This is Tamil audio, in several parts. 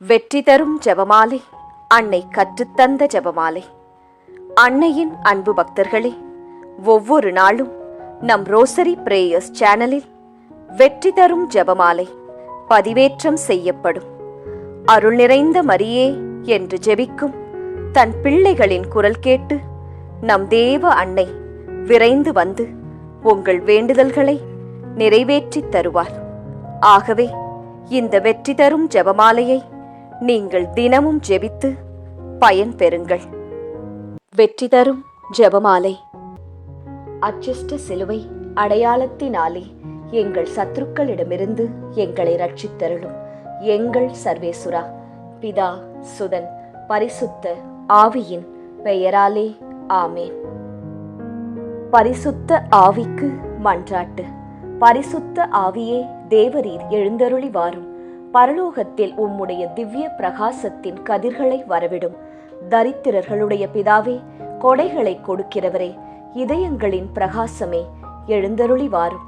வெற்றி தரும் ஜெபமாலை, அன்னை கற்றுத்தந்த ஜெபமாலை. அன்னையின் அன்பு பக்தர்களே, ஒவ்வொரு நாளும் நம் ரோசரி பிரேயர்ஸ் சேனலில் வெற்றி தரும் ஜெபமாலை பதிவேற்றம் செய்யப்படும். அருள் நிறைந்த மரியே என்று ஜெபிக்கும் தன் பிள்ளைகளின் குரல் கேட்டு நம் தேவ அன்னை விரைந்து வந்து உங்கள் வேண்டுதல்களை நிறைவேற்றித் தருவார். ஆகவே இந்த வெற்றி தரும் ஜெபமாலையை நீங்கள் தினமும் ஜெபித்து பயன் பெறுங்கள். வெற்றி தரும் ஜெபமாலை. அச்சிஷ்ட சிலுவை அடையாளத்தினாலே எங்கள் சத்துருக்களிடமிருந்து எங்களை ரட்சித்தருளும் எங்கள் சர்வேசுரா. பிதா, சுதன், பரிசுத்த ஆவியின் பெயராலே ஆமேன். பரிசுத்த ஆவிக்கு மன்றாட்டு. பரிசுத்த ஆவியே, தேவரீர் எழுந்தருளி வாரும். பரலோகத்தில் உம்முடைய திவ்ய பிரகாசத்தின் கதிர்களை வரவிடும். தரித்திரர்களுடைய பிதாவே, கொடைகளை கொடுக்கிறவரே, இதயங்களின் பிரகாசமே, எழுந்தருளி வாரும்.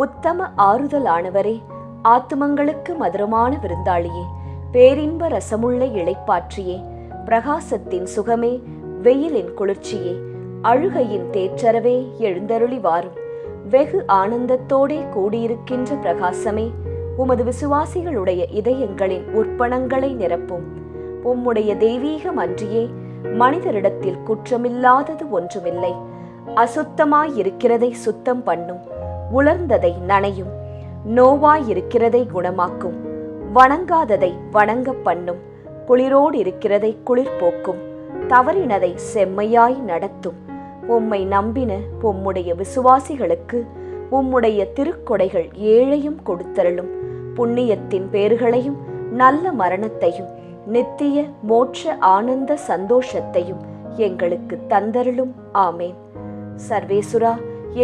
உத்தம ஆறுதலானவரே, ஆத்துமங்களுக்கு மதுரமான விருந்தாளியே, பேரின்ப ரசமுள்ள இளைப்பாற்றியே, பிரகாசத்தின் சுகமே, வெயிலின் குளிர்ச்சியே, அழுகையின் தேற்றரவே, எழுந்தருளி வாரும். வெகு ஆனந்தத்தோடே கூடியிருக்கின்ற பிரகாசமே, உமது விசுவாசிகளுடைய இதயங்களின் உற்பணங்களை நிரப்பும். உம்முடைய தெய்வீகம் அன்றியே மனிதரிடத்தில் குற்றமில்லாதது ஒன்றுமில்லை. அசுத்தமாயிருக்கிறதை சுத்தம் பண்ணும், உலர்ந்ததை நனையும், நோவாயிருக்கிறதை குணமாக்கும், வணங்காததை வணங்க பண்ணும், குளிரோடு இருக்கிறதை குளிர் போக்கும், தவறினதை செம்மையாய் நடத்தும். உம்மை நம்பின உம்முடைய விசுவாசிகளுக்கு உம்முடைய திருக்கொடைகள் ஏழையும் கொடுத்தருளும். புண்ணியத்தின் பேறுகளையும் நல்ல மரணத்தையும் நித்திய மோட்ச ஆனந்த சந்தோஷத்தையும் எங்களுக்கு தந்தருளும். ஆமேன். சர்வேசுரா,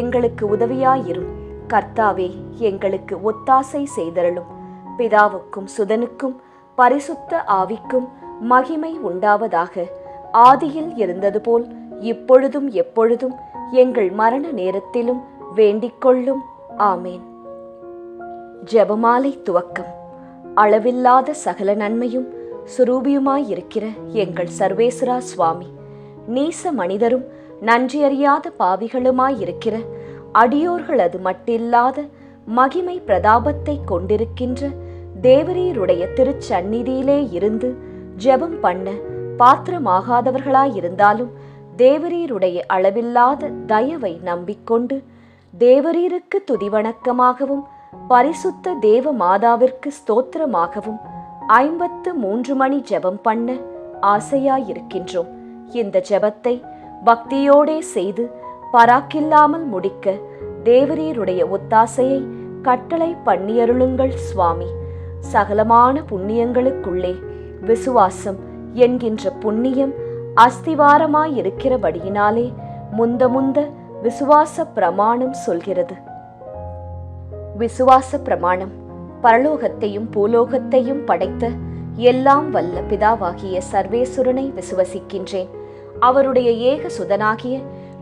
எங்களுக்கு உதவியாயிரும். கர்த்தாவே, எங்களுக்கு ஒத்தாசை செய்தருளும். பிதாவுக்கும் சுதனுக்கும் பரிசுத்த ஆவிக்கும் மகிமை உண்டாவதாக. ஆதியில் இருந்தது போல் இப்பொழுதும் எப்பொழுதும் எங்கள் மரண நேரத்திலும் வேண்டிக்கொள்ளும். ஆமேன். ஜெபமாலை துவக்கம். அளவில்லாத சகல நன்மையும் சுரூபியுமாயிருக்கிற எங்கள் சர்வேஸ்வரா சுவாமி, நீச மனிதரும் நன்றியறியாத பாவிகளுமாயிருக்கிற அடியோர்களது மட்டில்லாத மகிமை பிரதாபத்தை கொண்டிருக்கின்ற தேவரீருடைய திருச்சந்நிதியிலே இருந்து ஜெபம் பண்ண பாத்திரமாகாதவர்களாயிருந்தாலும் தேவரீருடைய அளவில்லாத தயவை நம்பிக்கொண்டு தேவரீருக்கு துதிவணக்கமாகவும் பரிசுத்த தேவ மாதாவிற்கு ஸ்தோத்திரமாகவும் 53 மணி ஜெபம் பண்ண ஆசையாயிருக்கின்றோம். இந்த ஜெபத்தை பக்தியோடே செய்து பராக்கில்லாமல் முடிக்க தேவரீருடைய ஒத்தாசையை கட்டளை பண்ணியருளுங்கள் சுவாமி. சகலமான புண்ணியங்களுக்குள்ளே விசுவாசம் என்கின்ற புண்ணியம் அஸ்திவாரமாயிருக்கிறபடியினாலே முந்த விசுவாச பிரமாணம் சொல்கிறது. விசுவாச பிரமாணம். பரலோகத்தையும் பூலோகத்தையும் படைத்த எல்லாம் வல்ல பிதாவாகிய சர்வேசுரனை விசுவசிக்கின்றேன். அவருடைய ஏக சுதனாகிய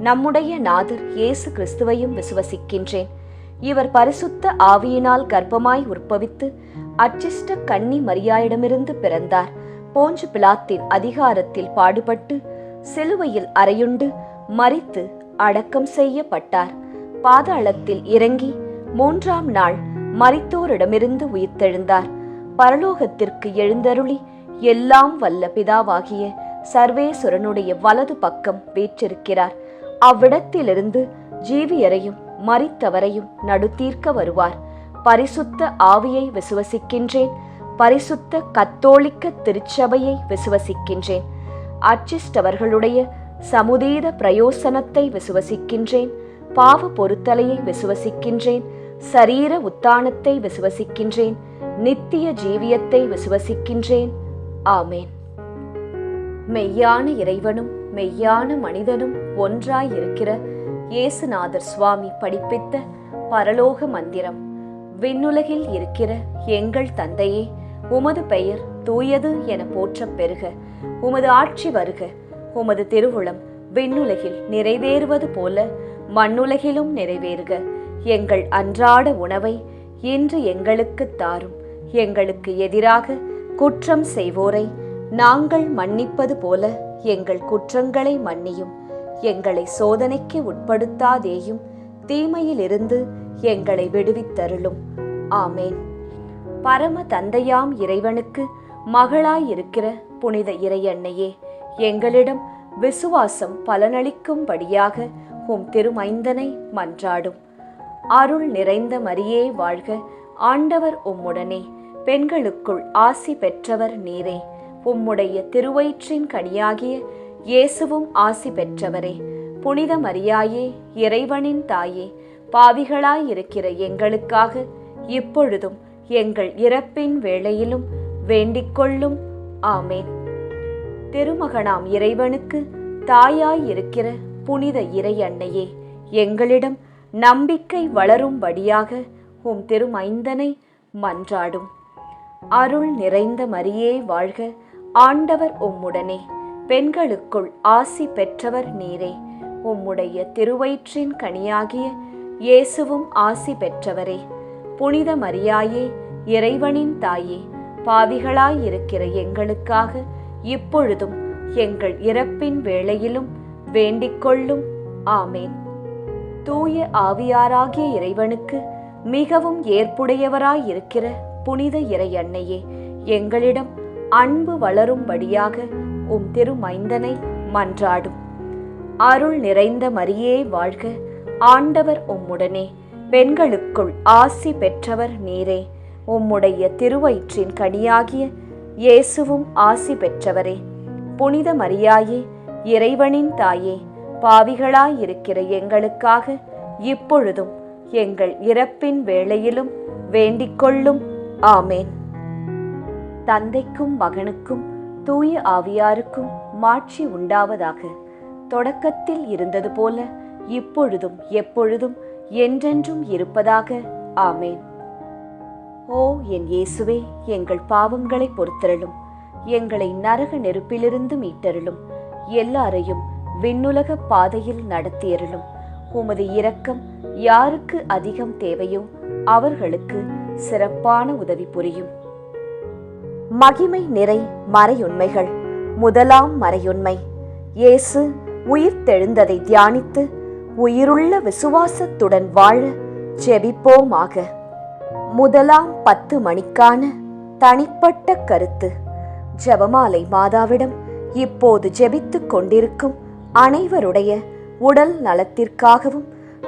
நம்முடைய நாதர் இயேசு கிறிஸ்துவையும் விசுவசிக்கின்றேன். இவர் பரிசுத்த ஆவியினால் கர்ப்பமாய் உற்பவித்து அச்சிஷ்ட கன்னி மரியாயிடமிருந்து பிறந்தார். போஞ்சு பிலாத்தின் அதிகாரத்தில் பாடுபட்டு சிலுவையில் அறையுண்டு மரித்து அடக்கம் செய்யப்பட்டார். பாதாளத்தில் இறங்கி 3ஆம் நாள் மரித்தோரிடமிருந்து உயிர்த்தெழுந்தார். பரலோகத்திற்கு எழுந்தருளி எல்லாம் வல்ல பிதாவாகிய சர்வேசுரனுடைய வலது பக்கம் வீற்றிருக்கிறார். அவ்விடத்திலிருந்து ஜீவியரையும் மரித்தவரையும் நடுத்தீர்க்க வருவார். பரிசுத்த ஆவியை விசுவசிக்கின்றேன். பரிசுத்த கத்தோலிக்க திருச்சபையை விசுவசிக்கின்றேன். அச்சிஷ்டவர்களுடைய சமுதீர பிரயோசனத்தை விசுவசிக்கின்றேன். பாவ பொருத்தலையை விசுவசிக்கின்றேன். சரீர உத்தானத்தை விசுவசிக்கின்றேன். நித்திய ஜீவியத்தை விசுவசிக்கின்றேன். ஆமேன். மெய்யான இறைவனும் மெய்யான மனிதனும் ஒன்றாயிருக்கிற இயேசுநாதர் சுவாமி படிப்பித்த பரலோக மந்திரம். விண்ணுலகில் இருக்கிற எங்கள் தந்தையே, உமது பெயர் தூயது என போற்றப் பெறுக. உமது ஆட்சி வருக. உமது திருவுளம் விண்ணுலகில் நிறைவேறுவது போல மண்ணுலகிலும் நிறைவேறுக. எங்கள் அன்றாட உணவை இன்று எங்களுக்கு தாரும். எங்களுக்கு எதிராக குற்றம் செய்வோரை நாங்கள் மன்னிப்பது போல எங்கள் குற்றங்களை மன்னியும். எங்களை சோதனைக்கு உட்படுத்தாதேயும், தீமையிலிருந்து எங்களை விடுவித்தருளும். ஆமேன். பரம தந்தையாம் இறைவனுக்கு மகளாயிருக்கிற புனித இறையன்னையே, எங்களிடம் விசுவாசம் பலனளிக்கும்படியாக உம் திருமைந்தனை மன்றாடும். அருள் நிறைந்த மரியே வாழ்க, ஆண்டவர் உம்முடனே, பெண்களுக்குள் ஆசி பெற்றவர் நீரே. உம்முடைய திருவயிற்றின் கனியாகிய இயேசுவும் ஆசி பெற்றவரே. புனித மரியாயே, இறைவனின் தாயே, பாவிகளாயிருக்கிற எங்களுக்காக இப்பொழுதும் எங்கள் இறப்பின் வேளையிலும் வேண்டிக்கொள்ளும். ஆமேன். திருமகனாம் இறைவனுக்கு தாயாயிருக்கிற புனித இறை அன்னையே, எங்களிடம் நம்பிக்கை வளரும்படியாக உம் திருமைந்தனை மன்றாடும். அருள் நிறைந்த மரியே வாழ்க, ஆண்டவர் உம்முடனே, பெண்களுக்குள் ஆசி பெற்றவர் நீரே. உம்முடைய திருவயிற்றின் கனியாகிய இயேசுவும் ஆசி பெற்றவரே. புனித மரியாயே, இறைவனின் தாயே, பாவிகளாயிருக்கிற எங்களுக்காக இப்பொழுதும் எங்கள் இறப்பின் வேளையிலும் வேண்டிக்கொள்ளும். ஆமேன். தூய ஆவியாராகிய இறைவனுக்கு மிகவும் ஏற்புடையவராயிருக்கிற புனித இறை அன்னையே, எங்களிடம் அன்பு வளரும்படியாக உம் திருமைந்தனை மன்றாடும். அருள் நிறைந்த மரியே வாழ்க, ஆண்டவர் உம்முடனே, பெண்களுக்குள் ஆசி பெற்றவர் நீரே. உம்முடைய திருவயிற்றின் கனியாகிய இயேசுவும் ஆசி பெற்றவரே. புனித மரியாயே, இறைவனின் தாயே, பாவிகளாயிருக்கிற எங்களுக்காக இப்பொழுதும் எங்கள் இறப்பின் வேளையிலும் வேண்டிக்கொள்ளும். ஆமேன். தந்தைக்கும் மகனுக்கும் தூய ஆவியாருக்கும் மாட்சி உண்டாவதாக. தொடக்கத்தில் இருந்தது போல இப்பொழுதும் எப்பொழுதும் என்றென்றும் இருப்பதாக. ஆமேன். ஓ என் இயேசுவே, எங்கள் பாவங்களை பொறுத்தருளும். எங்களை நரக நெருப்பிலிருந்து மீட்டருளும். எல்லாரையும் விண்ணுலக பாதையில் நடத்தியருளும். உமது இரக்கம் யாருக்கு அதிகம் தேவையோ அவர்களுக்கு சிறப்பான உதவி புரியும். மகிமை நிறை மறையுண்மைகள். முதலாம் மறையுண்மை, இயேசு உயிர்த்தெழுந்ததை தியானித்து உயிருள்ள விசுவாசத்துடன் வாழ ஜெபிப்போமாக. முதலாம் 10 மணிக்கான தனிப்பட்ட கருத்து. ஜெபமாலை மாதாவிடம் இப்போது ஜெபித்துக் கொண்டிருக்கும் அனைவருடைய உடல் நலத்திற்காகவும்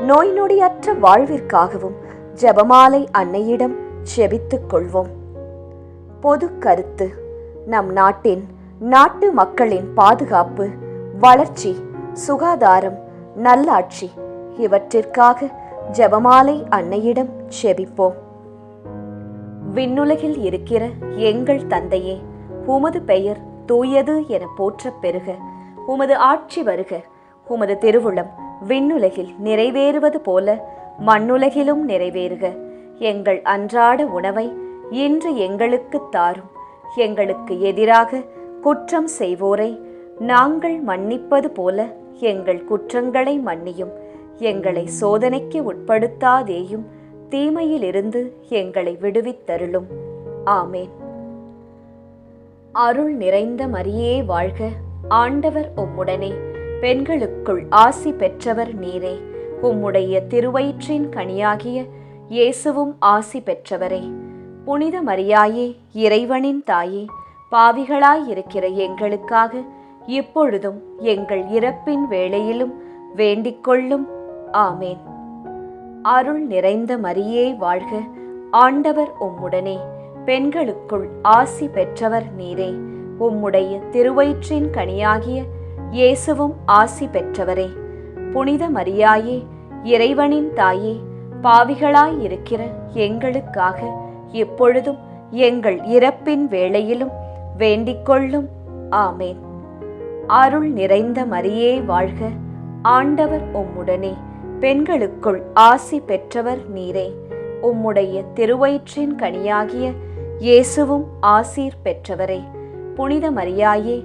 நோய் நொடியற்ற வாழ்விற்காகவும் ஜெபமாலை அன்னையிடம் ஜெபித்துக் கொள்வோம். பொது கருத்து. நம் நாட்டு மக்களின் பாதுகாப்பு, வளர்ச்சி, சுகாதாரம், நல்லாட்சி இவற்றிற்காக ஜெபமாலை அன்னையிடம் ஜெபிப்போம். விண்ணுலகில் இருக்கிற எங்கள் தந்தையே, உமது பெயர் தூயது என போற்றப் பெறுக. உமது ஆட்சி வருக. உமது திருவுளம் விண்ணுலகில் நிறைவேறுவது போல மண்ணுலகிலும் நிறைவேறுக. எங்கள் அன்றாட உணவை இன்று எங்களுக்கு தாரும். எங்களுக்கு எதிராக குற்றம் செய்வோரை நாங்கள் மன்னிப்பது போல எங்கள் குற்றங்களை மன்னியும். எங்களை சோதனைக்கு உட்படுத்தாதேயும், தீமையிலிருந்து எங்களை விடுவித்தருளும். ஆமேன். அருள் நிறைந்த மரியே வாழ்க, ஆண்டவர் உம்முடனே, பெண்களுக்குள் ஆசி பெற்றவர் நீரே. உம்முடைய திருவயிற்றின் கனியாகிய இயேசுவும் ஆசி பெற்றவரே. புனித மரியாயே, இறைவனின் தாயே, பாவிகளாயிருக்கிற எங்களுக்காக இப்பொழுதும் எங்கள் இறப்பின் வேளையிலும் வேண்டிக்கொள்ளும். ஆமேன். அருள் நிறைந்த மரியே வாழ்க, ஆண்டவர் உம்முடனே, பெண்களுக்குள் ஆசி பெற்றவர் நீரே. உம்முடைய திருவயிற்றின் கனியாகிய இயேசுவும் ஆசி பெற்றவரே. புனித மரியாயே, இறைவனின் தாயே, பாவிகளாயிருக்கிற எங்களுக்காக இப்பொழுதும் எங்கள் இறப்பின் வேளையிலும் வேண்டிக்கொள்ளும். ஆமேன். அருள் நிறைந்த மரியே வாழ்க, ஆண்டவர் உம்முடனே, பெண்களுக்குள் ஆசி பெற்றவர் நீரே. உம்முடைய திருவயிற்றின் கனியாகிய இயேசுவும் ஆசீர் பெற்றவரே. புனித மரியாயே,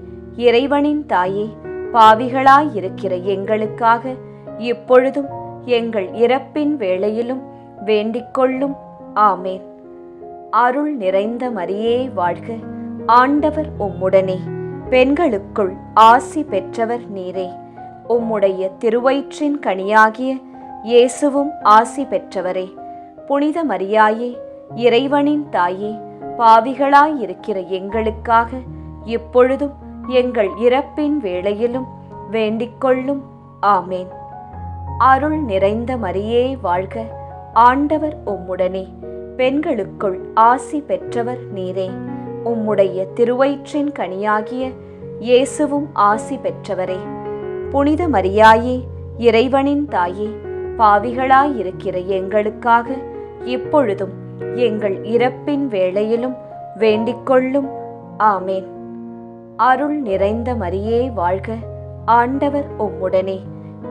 இறைவனின் தாயே, பாவிகளாயிருக்கிற எங்களுக்காக இப்பொழுதும் எங்கள் இறப்பின் வேளையிலும் வேண்டிக்கொள்ளும். ஆமேன். அருள் நிறைந்த மரியே வாழ்க, ஆண்டவர் உம்முடனே, பெண்களுக்குள் ஆசி பெற்றவர் நீரே. உம்முடைய திருவயிற்றின் கனியாகிய இயேசுவும் ஆசி பெற்றவரே. புனித மரியாயே, இறைவனின் தாயே, பாவிகளாயிருக்கிற எங்களுக்காக இப்பொழுதும் எங்கள் இறப்பின் வேளையிலும் வேண்டிக்கொள்ளும். ஆமேன். அருள் நிறைந்த மரியே வாழ்க, ஆண்டவர் உம்முடனே, பெண்களுக்குள் ஆசி பெற்றவர் நீரே. உம்முடைய திருவயிற்றின் கனியாகிய இயேசுவும் ஆசி பெற்றவரே. புனித மரியாயே, இறைவனின் தாயே, பாவிகளாயிருக்கிற எங்களுக்காக இப்பொழுதும் எங்கள் இறப்பின் வேளையிலும் வேண்டிக்கொள்ளும். ஆமேன். அருள் நிறைந்த மரியே வாழ்க, ஆண்டவர் உம்முடனே,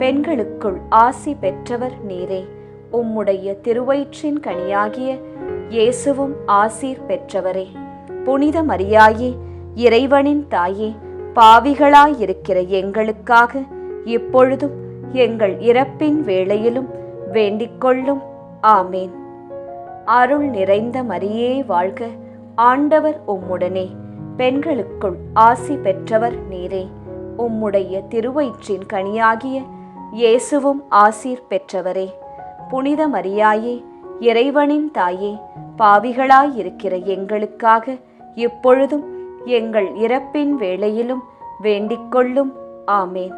பெண்களுக்குள் ஆசி பெற்றவர் நீரே. உம்முடைய திருவயிற்றின் கனியாகிய இயேசுவும் ஆசீர் பெற்றவரே. புனித மரியாயே, இறைவனின் தாயே, பாவிகளாயிருக்கிற எங்களுக்காக இப்பொழுதும் எங்கள் இறப்பின் வேளையிலும் வேண்டிக்கொள்ளும். ஆமேன். அருள் நிறைந்த மரியே வாழ்க, ஆண்டவர் உம்முடனே, பெண்களுக்குள் ஆசி பெற்றவர் நீரே. உம்முடைய திருவயிற்றின் கனியாகிய இயேசுவும் ஆசீர் பெற்றவரே. புனித மரியாயே, இறைவனின் தாயே, பாவிகளாயிருக்கிற எங்களுக்காக இப்பொழுதும் எங்கள் இறப்பின் வேளையிலும் வேண்டிக்கொள்ளும். ஆமேன்.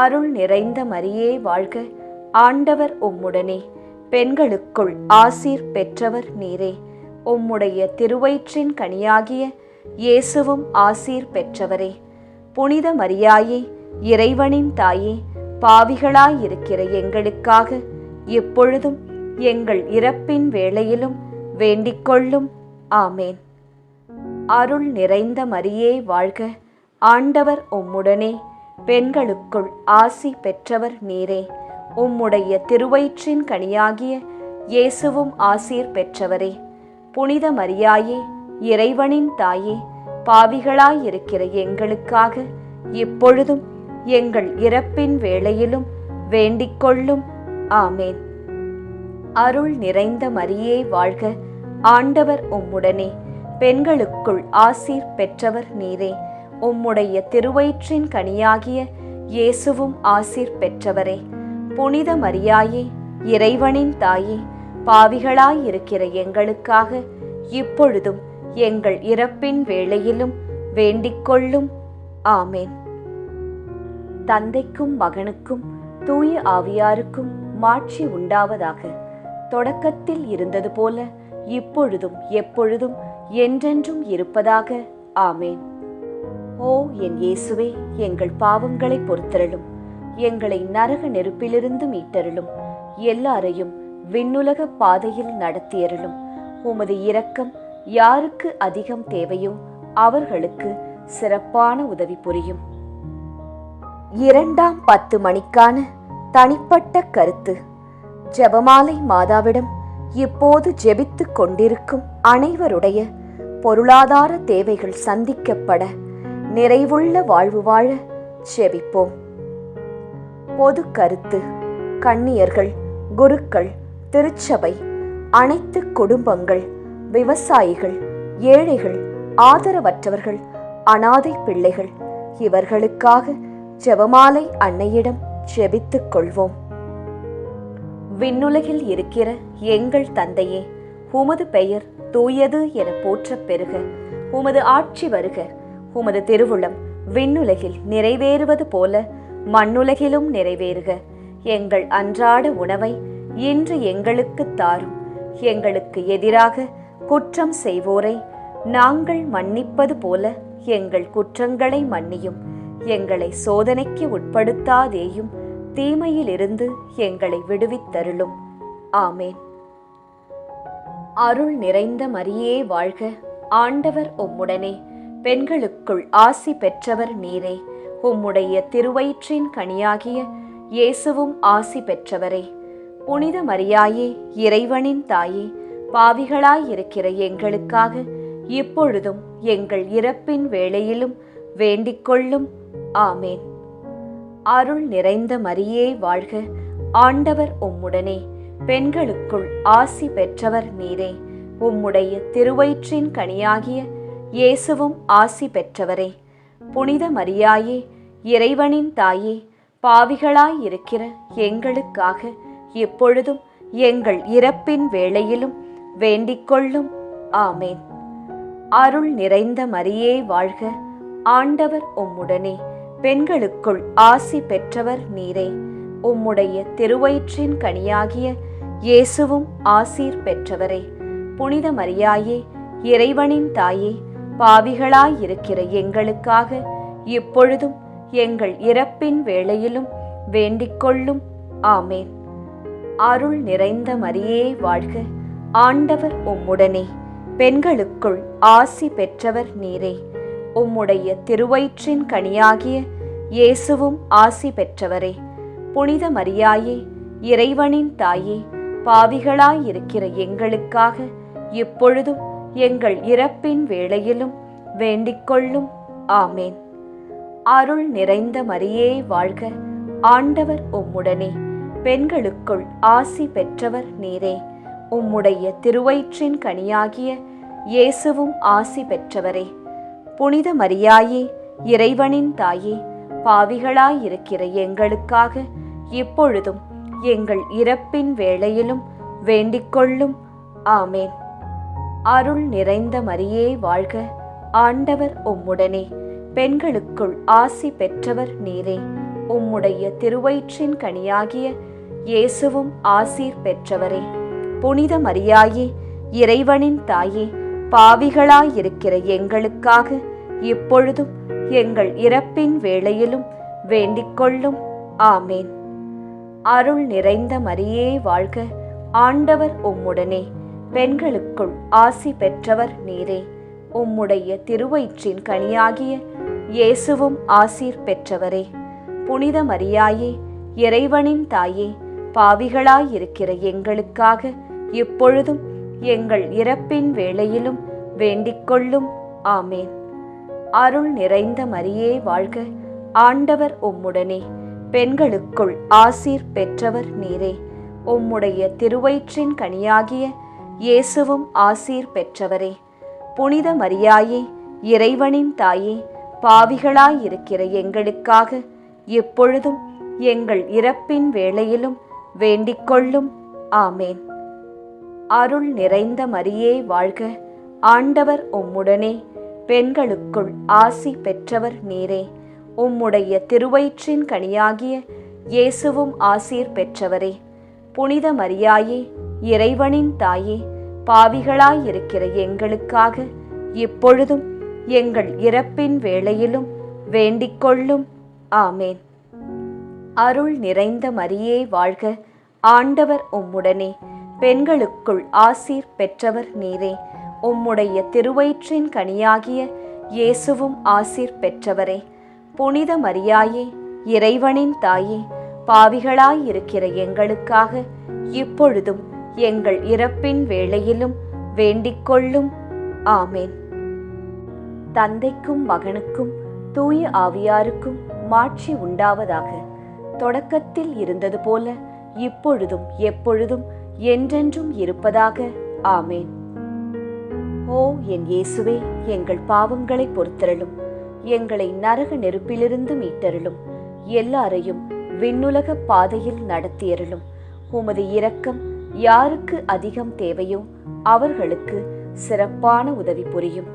அருள் நிறைந்த மரியே வாழ்க, ஆண்டவர் உம்முடனே, பெண்களுக்குள் ஆசீர் பெற்றவர் நீரே. உம்முடைய திருவயிற்றின் கனியாகிய இயேசுவும் ஆசீர் பெற்றவரே. புனித மரியாயே, இறைவனின் தாயே, பாவிகளாயிருக்கிற எங்களுக்காக இப்பொழுதும் எங்கள் இறப்பின் வேளையிலும் வேண்டிக்கொள்ளும். ஆமேன். அருள் நிறைந்த மரியே வாழ்க, ஆண்டவர் உம்முடனே, பெண்களுக்குள் ஆசி பெற்றவர் நீரே. உம்முடைய திருவயிற்றின் கனியாகிய இயேசுவும் ஆசீர் பெற்றவரே. புனித மரியாயே, இறைவனின் தாயே, பாவிகளாயிருக்கிற எங்களுக்காக இப்பொழுதும் எங்கள் இறப்பின் வேளையிலும் வேண்டிக்கொள்ளும். ஆமேன். அருள் நிறைந்த மரியே வாழ்க, ஆண்டவர் உம்முடனே, பெண்களுக்குள் ஆசீர் பெற்றவர் நீரே. உம்முடைய திருவயிற்றின் கனியாகிய இயேசுவும் ஆசீர் பெற்றவரே. புனித மரியாயே, இறைவனின் தாயே, பாவிகளாயிருக்கிற எங்களுக்காக இப்பொழுதும் எங்கள் இறப்பின் வேளையிலும் வேண்டிக்கொள்ளும். ஆமேன். தந்தைக்கும் மகனுக்கும் தூய ஆவியாருக்கும் மாட்சி உண்டாவதாக. தொடக்கத்தில் இருந்தது போல இப்பொழுதும் எப்பொழுதும் என்றென்றும் இருப்பதாக. ஆமேன். ஓ என் இயேசுவே, எங்கள் பாவங்களை பொறுத்தருளும், எங்களை நரக நெருப்பிலிருந்து மீட்டருளும், எல்லாரையும் விண்ணுலக பாதையில் நடத்தியருளும். உமது இரக்கம் யாருக்கு அதிகம் தேவையோ அவர்களுக்கு சிறப்பான உதவி புரியும். இரண்டாம் 10 மணிக்கான தனிப்பட்ட கருத்து. ஜெபமாலை மாதாவிடம் இப்போது ஜெபித்துக் கொண்டிருக்கும் அனைவருடைய பொருளாதார தேவைகள் சந்திக்கப்பட நிறைவுள்ள வாழ்வு வாழ ஜெபிப்போம். பொது கருத்து. கன்னியர்கள், குருக்கள், திருச்சபை, அனைத்து குடும்பங்கள், விவசாயிகள், ஏழைகள், ஆதரவற்றவர்கள், அனாதை பிள்ளைகள் இவர்களுக்காக ஜெபமாலை அன்னையிடம் ஜெபித்துக் கொள்வோம். விண்ணுலகில் இருக்கிற எங்கள் தந்தையே, உமது பெயர் தூயது என போற்றப் பெறுக. உமது ஆட்சி வருக. உமது திருவுளம் விண்ணுலகில் நிறைவேறுவது போல மண்ணுலகிலும் நிறைவேறுக. எங்கள் அன்றாட உணவை இன்று எங்களுக்கு தாரும். எங்களுக்கு எதிராக குற்றம் செய்வோரை நாங்கள் மன்னிப்பது போல எங்கள் குற்றங்களை மன்னியும். எங்களை சோதனைக்கு உட்படுத்தாதேயும், தீமையிலிருந்து எங்களை விடுவித்தருளும். ஆமேன். அருள் நிறைந்த மரியே வாழ்க, ஆண்டவர் உம்முடனே, பெண்களுக்குள் ஆசி பெற்றவர் நீரே. உம்முடைய திருவயிற்றின் கனியாகிய இயேசுவும் ஆசி பெற்றவரே. புனித மரியாயே, இறைவனின் தாயே, பாவிகளாயிருக்கிற எங்களுக்காக இப்பொழுதும் எங்கள் இறப்பின் வேளையிலும் வேண்டிக்கொள்ளும். ஆமேன். அருள் நிறைந்த மரியே வாழ்க, ஆண்டவர் உம்முடனே, பெண்களுக்குள் ஆசி பெற்றவர் நீரே. உம்முடைய திருவயிற்றின் கனியாகிய இயேசுவும் ஆசி பெற்றவரே. புனித மரியாயே, இறைவனின் தாயே, பாவிகளாயிருக்கிற எங்களுக்காக இப்பொழுதும் எங்கள் இறப்பின் வேளையிலும் வேண்டிக்கொள்ளும். ஆமேன். அருள் நிறைந்த மரியே வாழ்க, ஆண்டவர் உம்முடனே, பெண்களுக்குள் ஆசி பெற்றவர் நீரே. உம்முடைய திருவயிற்றின் கனியாகிய இயேசுவும் ஆசீர் பெற்றவரே. புனித மரியாயே, இறைவனின் தாயே, பாவிகளாயிருக்கிற எங்களுக்காக இப்பொழுதும் எங்கள் இறப்பின் வேளையிலும் வேண்டிக்கொள்ளும். ஆமேன். அருள் நிறைந்த மரியே வாழ்க, ஆண்டவர் உம்முடனே, பெண்களுக்குள் ஆசி பெற்றவர் நீரே. உம்முடைய திருவயிற்றின் கனியாகிய இயேசுவும் ஆசி பெற்றவரே. புனித மரியாயே, இறைவனின் தாயே, பாவிகளாயிருக்கிற எங்களுக்காக இப்பொழுதும் எங்கள் இறப்பின் வேளையிலும் வேண்டிக்கொள்ளும். ஆமேன். அருள் நிறைந்த மரியே வாழ்க, ஆண்டவர் உம்முடனே, பெண்களுக்குள் ஆசி பெற்றவர் நீரே. உம்முடைய திருவயிற்றின் கனியாகிய இயேசுவும் ஆசி பெற்றவரே. புனித மரியாயே, இறைவனின் தாயே, பாவிகளாயிருக்கிற எங்களுக்காக இப்பொழுதும் எங்கள் இறப்பின் வேளையிலும் வேண்டிக்கொள்ளும். ஆமேன். அருள் நிறைந்த மரியே வாழ்க, ஆண்டவர் உம்முடனே, பெண்களுக்குள் ஆசி பெற்றவர் நீரே. உம்முடைய திருவயிற்றின் கனியாகிய இயேசுவும் ஆசீர் பெற்றவரே. புனித மரியாயே, இறைவனின் தாயே, பாவிகளாயிருக்கிற எங்களுக்காக இப்பொழுதும் எங்கள் இறப்பின் வேளையிலும் வேண்டிக்கொள்ளும். ஆமேன். அருள் நிறைந்த மரியே வாழ்க, ஆண்டவர் உம்முடனே, பெண்களுக்குள் ஆசி பெற்றவர் நீரே. உம்முடைய திருவயிற்றின் கனியாகிய இயேசுவும் ஆசீர் பெற்றவரே. புனித மரியாயே, இறைவனின் தாயே, பாவிகளாயிருக்கிற எங்களுக்காக இப்பொழுதும் எங்கள் இறப்பின் வேளையிலும் வேண்டிக்கொள்ளும். ஆமேன். அருள் நிறைந்த மரியே வாழ்க, ஆண்டவர் உம்முடனே, பெண்களுக்குள் ஆசீர் பெற்றவர் நீரே. உம்முடைய திருவயிற்றின் கனியாகிய இயேசுவும் ஆசீர் பெற்றவரே. புனித மரியாயே, இறைவனின் தாயே, பாவிகளாயிருக்கிற எங்களுக்காக எப்பொழுதும் எங்கள் இறப்பின் வேளையிலும் வேண்டிக்கொள்ளும். ஆமேன். அருள் நிறைந்த மரியே வாழ்க, ஆண்டவர் உம்முடனே, பெண்களுக்குள் ஆசி பெற்றவர் நீரே. உம்முடைய திருவயிற்றின் கனியாகிய இயேசுவும் ஆசீர் பெற்றவரே. புனித மரியாயே, இறைவனின் தாயே, பாவிகளாயிருக்கிற எங்களுக்காக இப்பொழுதும் எங்கள் இறப்பின் வேளையிலும் வேண்டிக்கொள்ளும். ஆமேன். அருள் நிறைந்த மரியே வாழ்க, ஆண்டவர் உம்முடனே, பெண்களுக்குள் ஆசீர் பெற்றவர் நீரே. உம்முடைய திருவயிற்றின் கனியாகிய இயேசுவும் ஆசீர் பெற்றவரே. புனித மரியாயே, இறைவனின் தாயே, பாவிகளாயிருக்கிற எங்களுக்காக இப்பொழுதும் எங்கள் இறப்பின் வேளையிலும் வேண்டிக்கொள்ளும். ஆமேன். தந்தைக்கும் மகனுக்கும் தூய ஆவியாருக்கும் மாட்சி உண்டாவதாக. தொடக்கத்தில் இருந்தது போல இப்பொழுதும் எப்பொழுதும் என்றென்றும் இருப்பதாக. ஆமேன். ஓ என் இயேசுவே, எங்கள் பாவங்களை பொறுத்தருளும், எங்களை நரக நெருப்பிலிருந்து மீட்டருளும், எல்லாரையும் விண்ணுலக பாதையில் நடத்தியருளும். உமது இரக்கம் யாருக்கு அதிகம் தேவையோ அவர்களுக்கு சிறப்பான உதவி புரியும்.